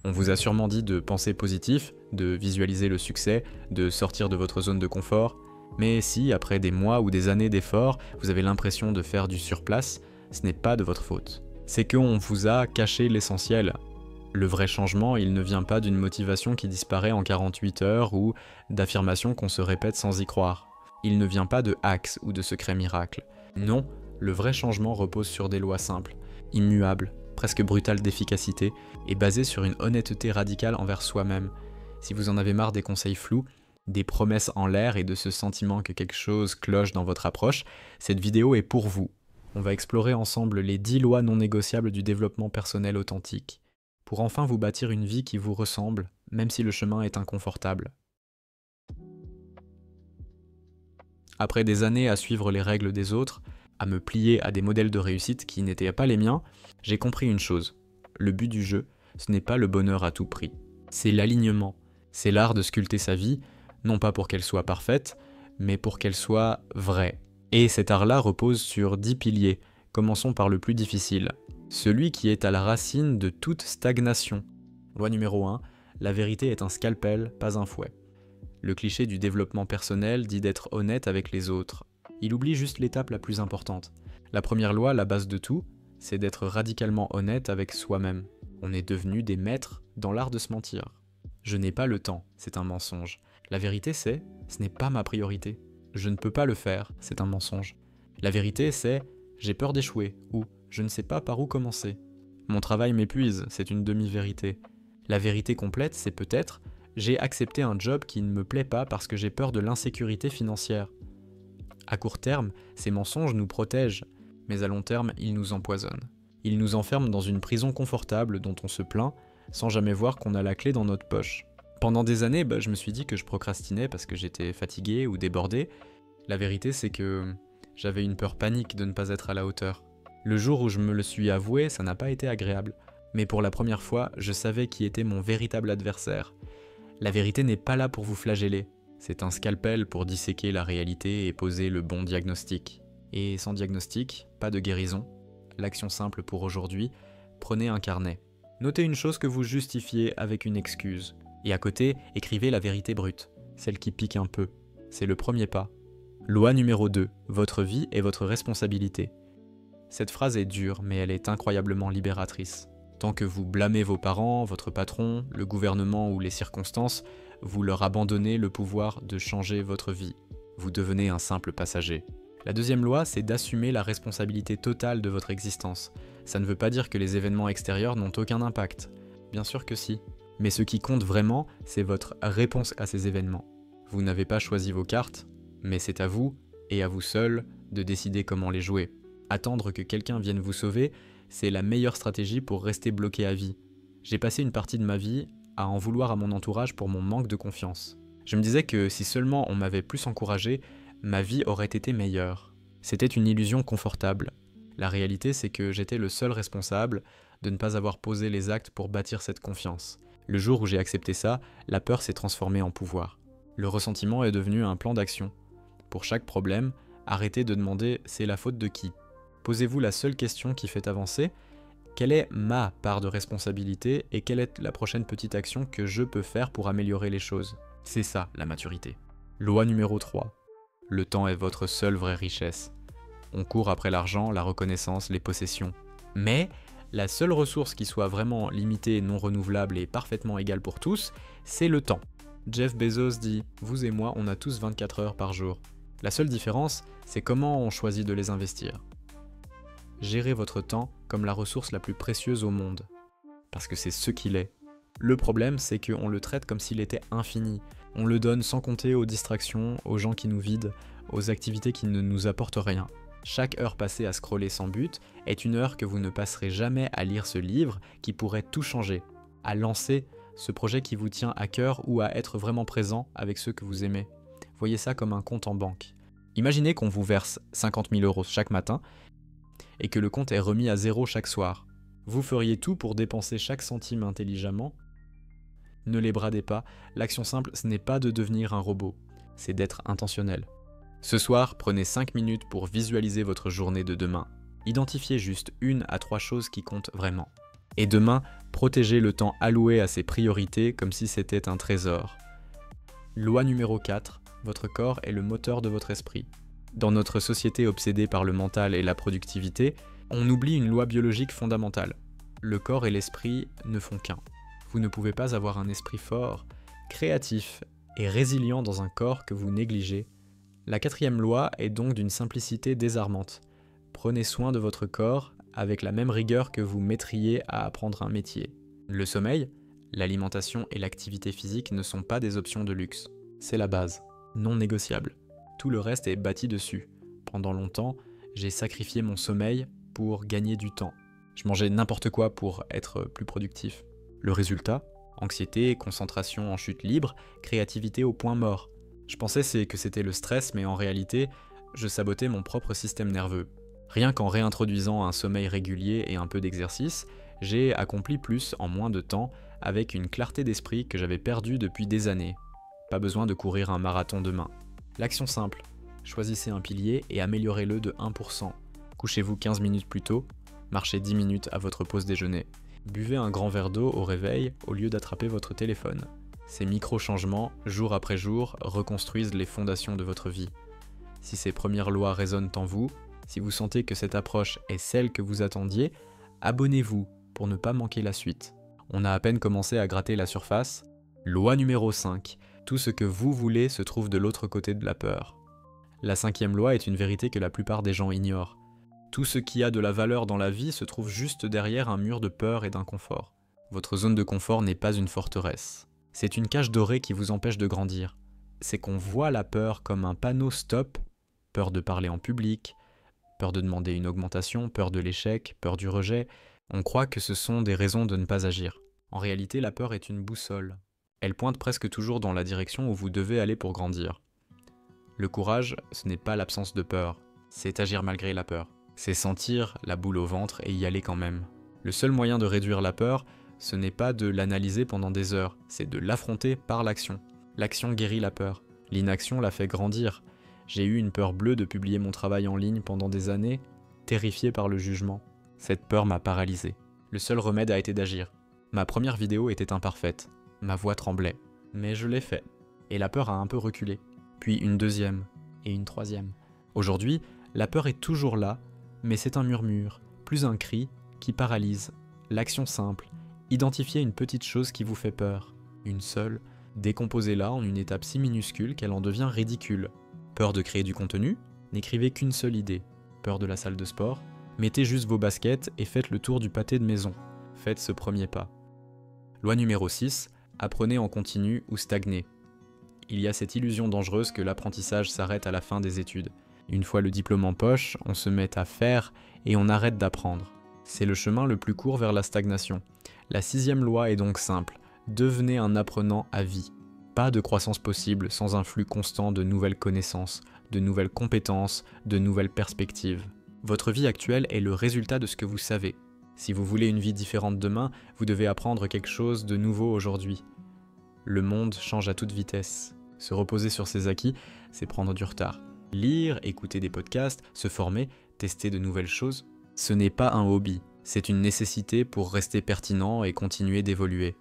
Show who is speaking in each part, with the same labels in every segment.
Speaker 1: On vous a sûrement dit de penser positif, de visualiser le succès, de sortir de votre zone de confort, mais si, après des mois ou des années d'efforts, vous avez l'impression de faire du surplace, ce n'est pas de votre faute. C'est qu'on vous a caché l'essentiel. Le vrai changement, il ne vient pas d'une motivation qui disparaît en 48 heures ou d'affirmations qu'on se répète sans y croire. Il ne vient pas de hacks ou de secrets miracles. Non, le vrai changement repose sur des lois simples, immuables, presque brutales d'efficacité, et basées sur une honnêteté radicale envers soi-même. Si vous en avez marre des conseils flous, des promesses en l'air et de ce sentiment que quelque chose cloche dans votre approche, cette vidéo est pour vous. On va explorer ensemble les 10 lois non négociables du développement personnel authentique, pour enfin vous bâtir une vie qui vous ressemble, même si le chemin est inconfortable. Après des années à suivre les règles des autres, à me plier à des modèles de réussite qui n'étaient pas les miens, j'ai compris une chose. Le but du jeu, ce n'est pas le bonheur à tout prix. C'est l'alignement. C'est l'art de sculpter sa vie, non pas pour qu'elle soit parfaite, mais pour qu'elle soit vraie. Et cet art-là repose sur 10 piliers. Commençons par le plus difficile. Celui qui est à la racine de toute stagnation. Loi numéro 1, la vérité est un scalpel, pas un fouet. Le cliché du développement personnel dit d'être honnête avec les autres. Il oublie juste l'étape la plus importante. La première loi, la base de tout, c'est d'être radicalement honnête avec soi-même. On est devenu des maîtres dans l'art de se mentir. Je n'ai pas le temps, c'est un mensonge. La vérité c'est, ce n'est pas ma priorité. Je ne peux pas le faire, c'est un mensonge. La vérité c'est, j'ai peur d'échouer, ou je ne sais pas par où commencer. Mon travail m'épuise, c'est une demi-vérité. La vérité complète, c'est peut-être, j'ai accepté un job qui ne me plaît pas parce que j'ai peur de l'insécurité financière. À court terme, ces mensonges nous protègent, mais à long terme, ils nous empoisonnent. Ils nous enferment dans une prison confortable dont on se plaint, sans jamais voir qu'on a la clé dans notre poche. Pendant des années, je me suis dit que je procrastinais parce que j'étais fatigué ou débordé. La vérité, c'est que j'avais une peur panique de ne pas être à la hauteur. Le jour où je me le suis avoué, ça n'a pas été agréable. Mais pour la première fois, je savais qui était mon véritable adversaire. La vérité n'est pas là pour vous flageller. C'est un scalpel pour disséquer la réalité et poser le bon diagnostic. Et sans diagnostic, pas de guérison. L'action simple pour aujourd'hui, prenez un carnet. Notez une chose que vous justifiez avec une excuse. Et à côté, écrivez la vérité brute, celle qui pique un peu. C'est le premier pas. Loi numéro 2, votre vie est votre responsabilité. Cette phrase est dure, mais elle est incroyablement libératrice. Tant que vous blâmez vos parents, votre patron, le gouvernement ou les circonstances, vous leur abandonnez le pouvoir de changer votre vie. Vous devenez un simple passager. La deuxième loi, c'est d'assumer la responsabilité totale de votre existence. Ça ne veut pas dire que les événements extérieurs n'ont aucun impact. Bien sûr que si. Mais ce qui compte vraiment, c'est votre réponse à ces événements. Vous n'avez pas choisi vos cartes, mais c'est à vous, et à vous seul, de décider comment les jouer. Attendre que quelqu'un vienne vous sauver, c'est la meilleure stratégie pour rester bloqué à vie. J'ai passé une partie de ma vie à en vouloir à mon entourage pour mon manque de confiance. Je me disais que si seulement on m'avait plus encouragé, ma vie aurait été meilleure. C'était une illusion confortable. La réalité, c'est que j'étais le seul responsable de ne pas avoir posé les actes pour bâtir cette confiance. Le jour où j'ai accepté ça, la peur s'est transformée en pouvoir. Le ressentiment est devenu un plan d'action. Pour chaque problème, arrêtez de demander « c'est la faute de qui ?» Posez-vous la seule question qui fait avancer « quelle est ma part de responsabilité et quelle est la prochaine petite action que je peux faire pour améliorer les choses ?» C'est ça, la maturité. Loi numéro 3. Le temps est votre seule vraie richesse. On court après l'argent, la reconnaissance, les possessions. Mais la seule ressource qui soit vraiment limitée, non renouvelable et parfaitement égale pour tous, c'est le temps. Jeff Bezos dit « Vous et moi, on a tous 24 heures par jour. » La seule différence, c'est comment on choisit de les investir. Gérez votre temps comme la ressource la plus précieuse au monde. Parce que c'est ce qu'il est. Le problème, c'est qu'on le traite comme s'il était infini. On le donne sans compter aux distractions, aux gens qui nous vident, aux activités qui ne nous apportent rien. Chaque heure passée à scroller sans but est une heure que vous ne passerez jamais à lire ce livre qui pourrait tout changer, à lancer ce projet qui vous tient à cœur ou à être vraiment présent avec ceux que vous aimez. Voyez ça comme un compte en banque. Imaginez qu'on vous verse 50 000 € chaque matin et que le compte est remis à zéro chaque soir. Vous feriez tout pour dépenser chaque centime intelligemment. Ne les bradez pas, l'action simple, ce n'est pas de devenir un robot, c'est d'être intentionnel. Ce soir, prenez 5 minutes pour visualiser votre journée de demain. Identifiez juste 1 à 3 choses qui comptent vraiment. Et demain, Protégez le temps alloué à ces priorités comme si c'était un trésor. Loi numéro 4. Votre corps est le moteur de votre esprit. Dans notre société obsédée par le mental et la productivité, on oublie une loi biologique fondamentale. Le corps et l'esprit ne font qu'un. Vous ne pouvez pas avoir un esprit fort, créatif et résilient dans un corps que vous négligez. La 4e loi est donc d'une simplicité désarmante. Prenez soin de votre corps avec la même rigueur que vous mettriez à apprendre un métier. Le sommeil, l'alimentation et l'activité physique ne sont pas des options de luxe. C'est la base, non négociable. Tout le reste est bâti dessus. Pendant longtemps, j'ai sacrifié mon sommeil pour gagner du temps. Je mangeais n'importe quoi pour être plus productif. Le résultat, anxiété, concentration en chute libre, créativité au point mort. Je pensais que c'était le stress, mais en réalité, je sabotais mon propre système nerveux. Rien qu'en réintroduisant un sommeil régulier et un peu d'exercice, j'ai accompli plus en moins de temps avec une clarté d'esprit que j'avais perdue depuis des années. Pas besoin de courir un marathon demain. L'action simple, choisissez un pilier et améliorez-le de 1%. Couchez-vous 15 minutes plus tôt, marchez 10 minutes à votre pause déjeuner. Buvez un grand verre d'eau au réveil au lieu d'attraper votre téléphone. Ces micro-changements, jour après jour, reconstruisent les fondations de votre vie. Si ces premières lois résonnent en vous, si vous sentez que cette approche est celle que vous attendiez, abonnez-vous pour ne pas manquer la suite. On a à peine commencé à gratter la surface. Loi numéro 5. Tout ce que vous voulez se trouve de l'autre côté de la peur. La 5e loi est une vérité que la plupart des gens ignorent. Tout ce qui a de la valeur dans la vie se trouve juste derrière un mur de peur et d'inconfort. Votre zone de confort n'est pas une forteresse. C'est une cage dorée qui vous empêche de grandir. C'est qu'on voit la peur comme un panneau stop, peur de parler en public, peur de demander une augmentation, peur de l'échec, peur du rejet. On croit que ce sont des raisons de ne pas agir. En réalité, la peur est une boussole. Elle pointe presque toujours dans la direction où vous devez aller pour grandir. Le courage, ce n'est pas l'absence de peur, c'est agir malgré la peur. C'est sentir la boule au ventre et y aller quand même. Le seul moyen de réduire la peur, ce n'est pas de l'analyser pendant des heures, c'est de l'affronter par l'action. L'action guérit la peur. L'inaction la fait grandir. J'ai eu une peur bleue de publier mon travail en ligne pendant des années, terrifié par le jugement. Cette peur m'a paralysé. Le seul remède a été d'agir. Ma première vidéo était imparfaite. Ma voix tremblait. Mais je l'ai fait. Et la peur a un peu reculé. Puis une deuxième. Et une troisième. Aujourd'hui, la peur est toujours là, mais c'est un murmure, plus un cri, qui paralyse. L'action simple. Identifiez une petite chose qui vous fait peur. Une seule. Décomposez-la en une étape si minuscule qu'elle en devient ridicule. Peur de créer du contenu? N'écrivez qu'une seule idée. Peur de la salle de sport? Mettez juste vos baskets et faites le tour du pâté de maison. Faites ce premier pas. Loi numéro 6. Apprenez en continu ou stagnez. Il y a cette illusion dangereuse que l'apprentissage s'arrête à la fin des études. Une fois le diplôme en poche, on se met à faire et on arrête d'apprendre. C'est le chemin le plus court vers la stagnation. La 6e loi est donc simple. Devenez un apprenant à vie. Pas de croissance possible sans un flux constant de nouvelles connaissances, de nouvelles compétences, de nouvelles perspectives. Votre vie actuelle est le résultat de ce que vous savez. Si vous voulez une vie différente demain, vous devez apprendre quelque chose de nouveau aujourd'hui. Le monde change à toute vitesse. Se reposer sur ses acquis, c'est prendre du retard. Lire, écouter des podcasts, se former, tester de nouvelles choses, ce n'est pas un hobby, c'est une nécessité pour rester pertinent et continuer d'évoluer.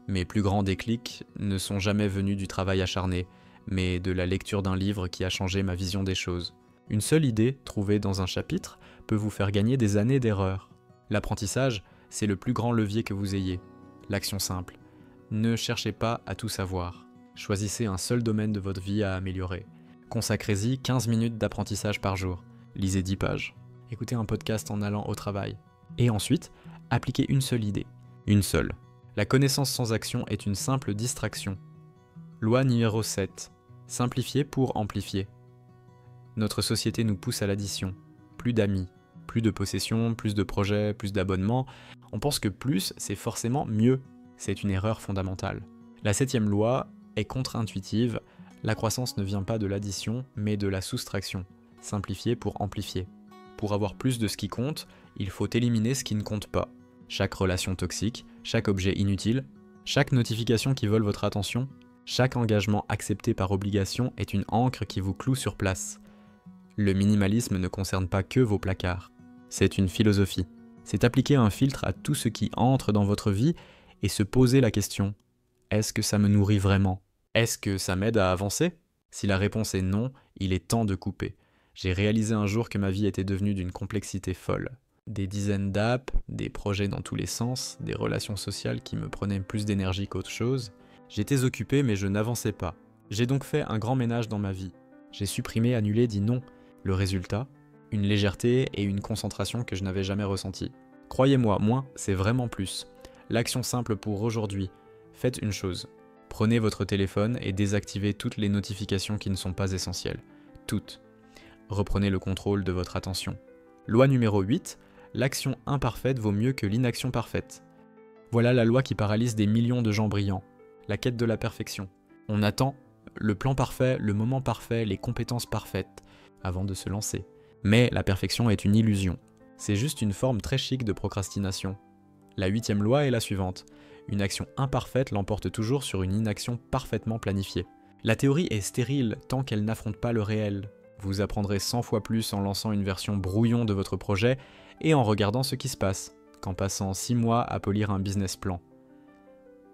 Speaker 1: Mes plus grands déclics ne sont jamais venus du travail acharné, mais de la lecture d'un livre qui a changé ma vision des choses. Une seule idée, trouvée dans un chapitre, peut vous faire gagner des années d'erreurs. L'apprentissage, c'est le plus grand levier que vous ayez. L'action simple. Ne cherchez pas à tout savoir. Choisissez un seul domaine de votre vie à améliorer. Consacrez-y 15 minutes d'apprentissage par jour. Lisez 10 pages. Écoutez un podcast en allant au travail. Et ensuite, appliquez une seule idée. Une seule. La connaissance sans action est une simple distraction. Loi numéro 7. Simplifier pour amplifier. Notre société nous pousse à l'addition. Plus d'amis, plus de possessions, plus de projets, plus d'abonnements. On pense que plus, c'est forcément mieux. C'est une erreur fondamentale. La 7e loi est contre-intuitive. La croissance ne vient pas de l'addition, mais de la soustraction. Simplifier pour amplifier. Pour avoir plus de ce qui compte, il faut éliminer ce qui ne compte pas. Chaque relation toxique, chaque objet inutile, chaque notification qui vole votre attention, chaque engagement accepté par obligation est une ancre qui vous cloue sur place. Le minimalisme ne concerne pas que vos placards. C'est une philosophie. C'est appliquer un filtre à tout ce qui entre dans votre vie et se poser la question: est-ce que ça me nourrit vraiment? Est-ce que ça m'aide à avancer? Si la réponse est non, il est temps de couper. J'ai réalisé un jour que ma vie était devenue d'une complexité folle. Des dizaines d'apps, des projets dans tous les sens, des relations sociales qui me prenaient plus d'énergie qu'autre chose. J'étais occupé mais je n'avançais pas. J'ai donc fait un grand ménage dans ma vie. J'ai supprimé, annulé, dit non. Le résultat? Une légèreté et une concentration que je n'avais jamais ressenties. Croyez-moi, moins, c'est vraiment plus. L'action simple pour aujourd'hui. Faites une chose. Prenez votre téléphone et désactivez toutes les notifications qui ne sont pas essentielles. Toutes. Reprenez le contrôle de votre attention. Loi numéro 8. L'action imparfaite vaut mieux que l'inaction parfaite. Voilà la loi qui paralyse des millions de gens brillants. La quête de la perfection. On attend le plan parfait, le moment parfait, les compétences parfaites avant de se lancer. Mais la perfection est une illusion. C'est juste une forme très chic de procrastination. La 8e loi est la suivante. Une action imparfaite l'emporte toujours sur une inaction parfaitement planifiée. La théorie est stérile tant qu'elle n'affronte pas le réel. Vous apprendrez 100 fois plus en lançant une version brouillon de votre projet et en regardant ce qui se passe, qu'en passant 6 mois à polir un business plan.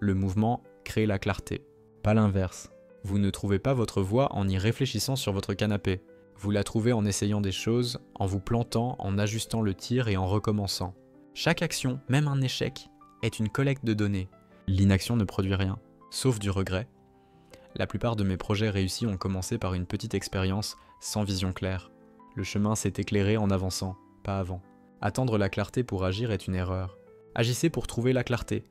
Speaker 1: Le mouvement crée la clarté, pas l'inverse. Vous ne trouvez pas votre voie en y réfléchissant sur votre canapé. Vous la trouvez en essayant des choses, en vous plantant, en ajustant le tir et en recommençant. Chaque action, même un échec, est une collecte de données. L'inaction ne produit rien, sauf du regret. La plupart de mes projets réussis ont commencé par une petite expérience sans vision claire. Le chemin s'est éclairé en avançant, pas avant. Attendre la clarté pour agir est une erreur. Agissez pour trouver la clarté.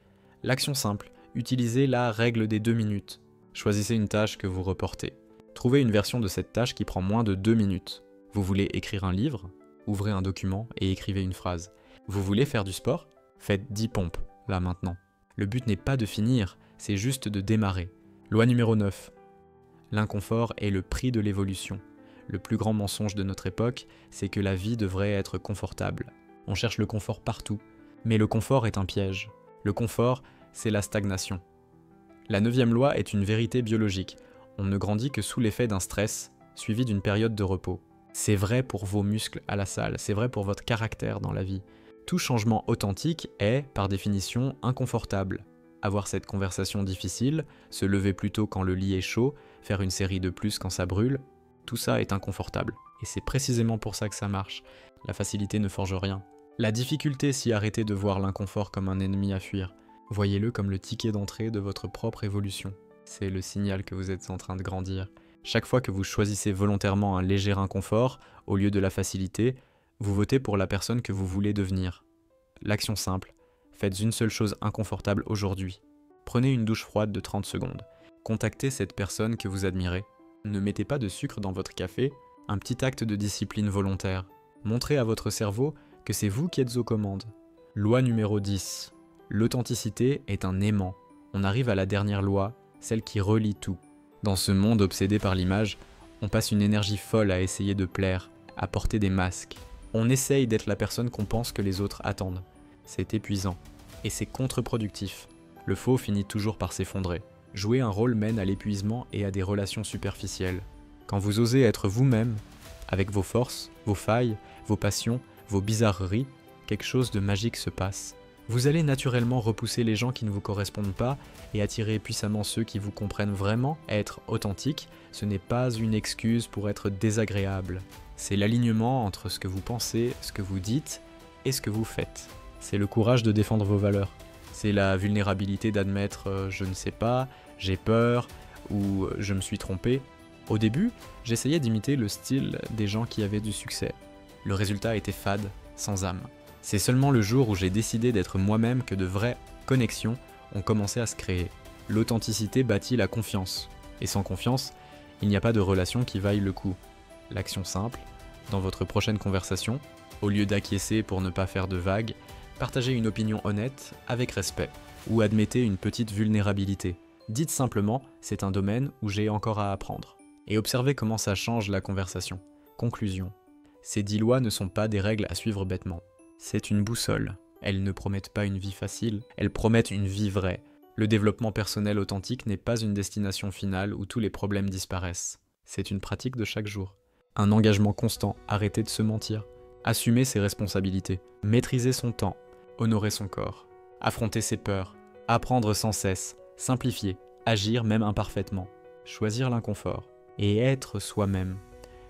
Speaker 1: L'action simple, utilisez la règle des 2 minutes. Choisissez une tâche que vous reportez. Trouvez une version de cette tâche qui prend moins de 2 minutes. Vous voulez écrire un livre? Ouvrez un document et écrivez une phrase. Vous voulez faire du sport? Faites 10 pompes, là maintenant. Le but n'est pas de finir, c'est juste de démarrer. Loi numéro 9. L'inconfort est le prix de l'évolution. Le plus grand mensonge de notre époque, c'est que la vie devrait être confortable. On cherche le confort partout, mais le confort est un piège. Le confort, c'est la stagnation. La 9e loi est une vérité biologique. On ne grandit que sous l'effet d'un stress, suivi d'une période de repos. C'est vrai pour vos muscles à la salle, c'est vrai pour votre caractère dans la vie. Tout changement authentique est, par définition, inconfortable. Avoir cette conversation difficile, se lever plus tôt quand le lit est chaud, faire une série de plus quand ça brûle, tout ça est inconfortable. Et c'est précisément pour ça que ça marche. La facilité ne forge rien. La difficulté, si arrêtez de voir l'inconfort comme un ennemi à fuir. Voyez-le comme le ticket d'entrée de votre propre évolution. C'est le signal que vous êtes en train de grandir. Chaque fois que vous choisissez volontairement un léger inconfort, au lieu de la facilité, vous votez pour la personne que vous voulez devenir. L'action simple. Faites une seule chose inconfortable aujourd'hui. Prenez une douche froide de 30 secondes. Contactez cette personne que vous admirez. Ne mettez pas de sucre dans votre café, un petit acte de discipline volontaire. Montrez à votre cerveau que c'est vous qui êtes aux commandes. Loi numéro 10. L'authenticité est un aimant. On arrive à la dernière loi, celle qui relie tout. Dans ce monde obsédé par l'image, on passe une énergie folle à essayer de plaire, à porter des masques. On essaye d'être la personne qu'on pense que les autres attendent. C'est épuisant. Et c'est contre-productif. Le faux finit toujours par s'effondrer. Jouer un rôle mène à l'épuisement et à des relations superficielles. Quand vous osez être vous-même, avec vos forces, vos failles, vos passions, vos bizarreries, quelque chose de magique se passe. Vous allez naturellement repousser les gens qui ne vous correspondent pas et attirer puissamment ceux qui vous comprennent vraiment. Être authentique, ce n'est pas une excuse pour être désagréable. C'est l'alignement entre ce que vous pensez, ce que vous dites et ce que vous faites. C'est le courage de défendre vos valeurs. C'est la vulnérabilité d'admettre je ne sais pas, j'ai peur ou je me suis trompé. Au début, j'essayais d'imiter le style des gens qui avaient du succès. Le résultat était fade, sans âme. C'est seulement le jour où j'ai décidé d'être moi-même que de vraies connexions ont commencé à se créer. L'authenticité bâtit la confiance. Et sans confiance, il n'y a pas de relation qui vaille le coup. L'action simple, dans votre prochaine conversation, au lieu d'acquiescer pour ne pas faire de vagues, partagez une opinion honnête, avec respect, ou admettez une petite vulnérabilité. Dites simplement, c'est un domaine où j'ai encore à apprendre. Et observez comment ça change la conversation. Conclusion. Ces 10 lois ne sont pas des règles à suivre bêtement. C'est une boussole. Elles ne promettent pas une vie facile, elles promettent une vie vraie. Le développement personnel authentique n'est pas une destination finale où tous les problèmes disparaissent. C'est une pratique de chaque jour. Un engagement constant, arrêtez de se mentir. Assumer ses responsabilités, maîtriser son temps, honorer son corps, affronter ses peurs, apprendre sans cesse, simplifier, agir même imparfaitement, choisir l'inconfort et être soi-même.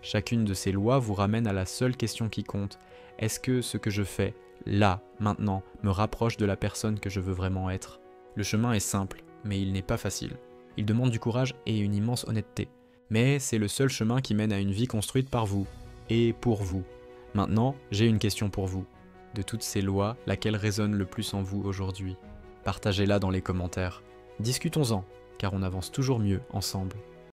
Speaker 1: Chacune de ces lois vous ramène à la seule question qui compte. Est-ce que ce que je fais, là, maintenant, me rapproche de la personne que je veux vraiment être? Le chemin est simple, mais il n'est pas facile. Il demande du courage et une immense honnêteté. Mais c'est le seul chemin qui mène à une vie construite par vous, et pour vous. Maintenant, j'ai une question pour vous. De toutes ces lois, laquelle résonne le plus en vous aujourd'hui? Partagez-la dans les commentaires. Discutons-en, car on avance toujours mieux ensemble.